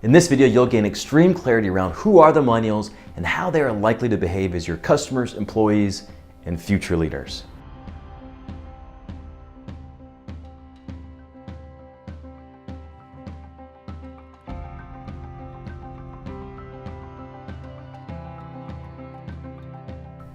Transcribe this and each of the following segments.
In this video, you'll gain extreme clarity around who are the millennials and how they are likely to behave as your customers, employees, and future leaders.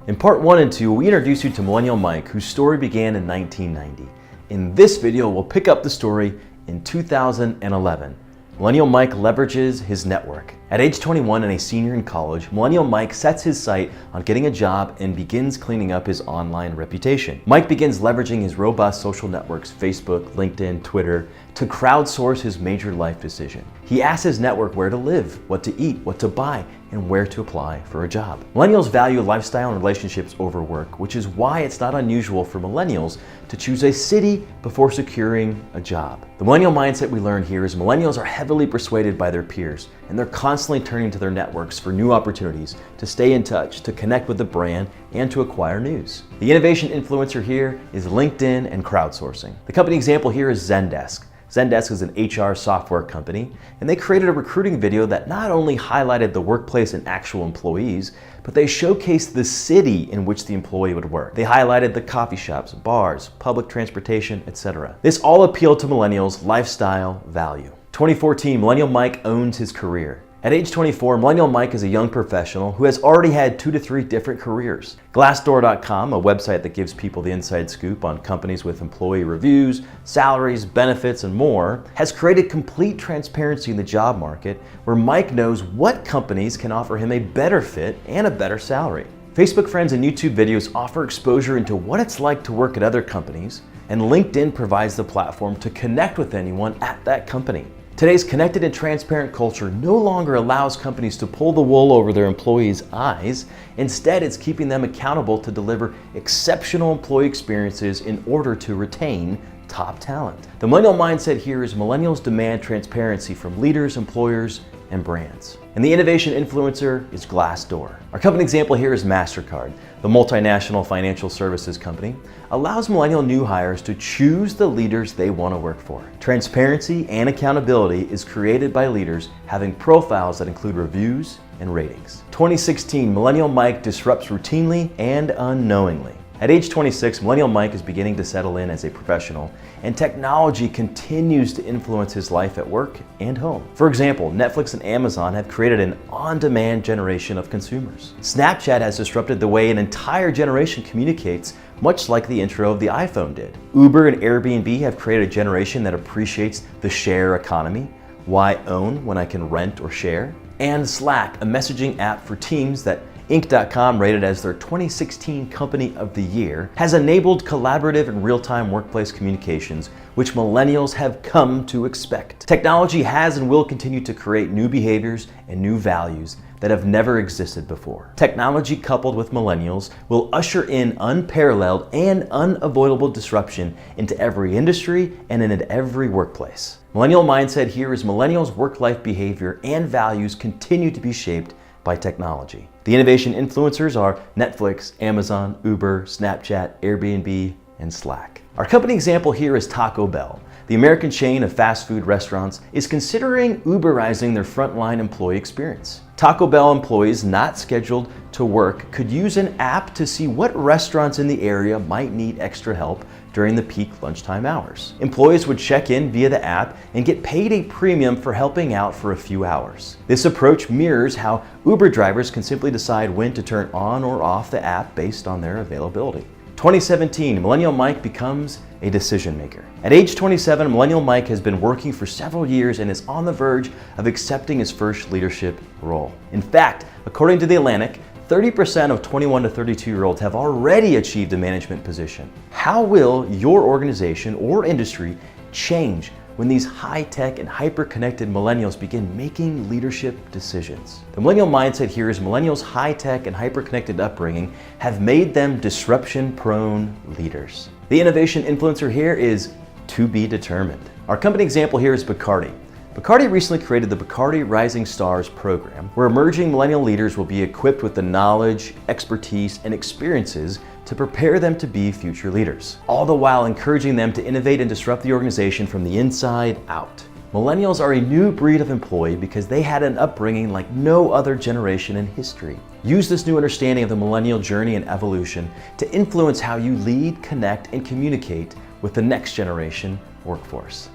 In part 1 and 2, we introduce you to Millennial Mike, whose story began in 1990. In this video, we'll pick up the story in 2011. Millennial Mike leverages his network. At age 21 and a senior in college, Millennial Mike sets his sight on getting a job and begins cleaning up his online reputation. Mike begins leveraging his robust social networks, Facebook, LinkedIn, Twitter, to crowdsource his major life decision. He asks his network where to live, what to eat, what to buy, and where to apply for a job. Millennials value lifestyle and relationships over work, which is why it's not unusual for millennials to choose a city before securing a job. The millennial mindset we learn here is millennials are heavily persuaded by their peers, and they're constantly turning to their networks for new opportunities, to stay in touch, to connect with the brand, and to acquire news. The innovation influencer here is LinkedIn and crowdsourcing. The company example here is Zendesk. Zendesk is an HR software company, and they created a recruiting video that not only highlighted the workplace and actual employees, but they showcased the city in which the employee would work. They highlighted the coffee shops, bars, public transportation, etc. This all appealed to millennials' lifestyle value. 2014, Millennial Mike owns his career. At age 24, Millennial Mike is a young professional who has already had 2 to 3 different careers. Glassdoor.com, a website that gives people the inside scoop on companies with employee reviews, salaries, benefits, and more, has created complete transparency in the job market where Mike knows what companies can offer him a better fit and a better salary. Facebook friends and YouTube videos offer exposure into what it's like to work at other companies, and LinkedIn provides the platform to connect with anyone at that company. Today's connected and transparent culture no longer allows companies to pull the wool over their employees' eyes. Instead, it's keeping them accountable to deliver exceptional employee experiences in order to retain top talent. The millennial mindset here is millennials demand transparency from leaders, employers, and brands. And the innovation influencer is Glassdoor. Our company example here is MasterCard. The multinational financial services company allows millennial new hires to choose the leaders they want to work for. Transparency and accountability is created by leaders having profiles that include reviews and ratings. 2016, Millennial Mike disrupts routinely and unknowingly. At age 26, Millennial Mike is beginning to settle in as a professional, and technology continues to influence his life at work and home. For example, Netflix and Amazon have created an on-demand generation of consumers. Snapchat has disrupted the way an entire generation communicates, much like the intro of the iPhone did. Uber and Airbnb have created a generation that appreciates the share economy. Why own when I can rent or share? And Slack, a messaging app for teams that Inc.com rated as their 2016 Company of the Year, has enabled collaborative and real-time workplace communications, which millennials have come to expect. Technology has and will continue to create new behaviors and new values that have never existed before. Technology coupled with millennials will usher in unparalleled and unavoidable disruption into every industry and in every workplace. Millennial mindset here is millennials' work-life behavior and values continue to be shaped by technology. The innovation influencers are Netflix, Amazon, Uber, Snapchat, Airbnb, and Slack. Our company example here is Taco Bell. The American chain of fast food restaurants is considering Uberizing their frontline employee experience. Taco Bell employees not scheduled to work could use an app to see what restaurants in the area might need extra help during the peak lunchtime hours. Employees would check in via the app and get paid a premium for helping out for a few hours. This approach mirrors how Uber drivers can simply decide when to turn on or off the app based on their availability. 2017, Millennial Mike becomes a decision maker. At age 27, Millennial Mike has been working for several years and is on the verge of accepting his first leadership role. In fact, according to The Atlantic, 30% of 21 to 32-year-olds have already achieved a management position. How will your organization or industry change when these high-tech and hyper-connected millennials begin making leadership decisions? The millennial mindset here is millennials' high-tech and hyper-connected upbringing have made them disruption-prone leaders. The innovation influencer here is to be determined. Our company example here is Bacardi. Bacardi recently created the Bacardi Rising Stars program, where emerging millennial leaders will be equipped with the knowledge, expertise, and experiences to prepare them to be future leaders, all the while encouraging them to innovate and disrupt the organization from the inside out. Millennials are a new breed of employee because they had an upbringing like no other generation in history. Use this new understanding of the millennial journey and evolution to influence how you lead, connect, and communicate with the next generation workforce.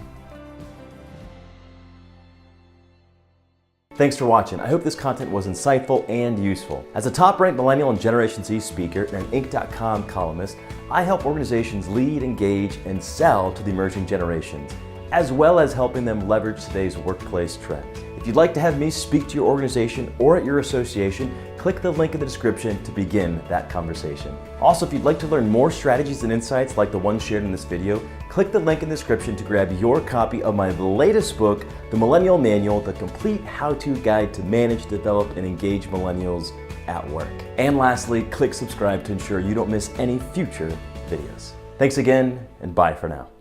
Thanks for watching. I hope this content was insightful and useful. As a top-ranked Millennial and Generation Z speaker and an Inc.com columnist, I help organizations lead, engage, and sell to the emerging generations, as well as helping them leverage today's workplace trends. If you'd like to have me speak to your organization or at your association, click the link in the description to begin that conversation. Also, if you'd like to learn more strategies and insights like the ones shared in this video, click the link in the description to grab your copy of my latest book, The Millennial Manual, the complete how-to guide to manage, develop, and engage millennials at work. And lastly, click subscribe to ensure you don't miss any future videos. Thanks again, and bye for now.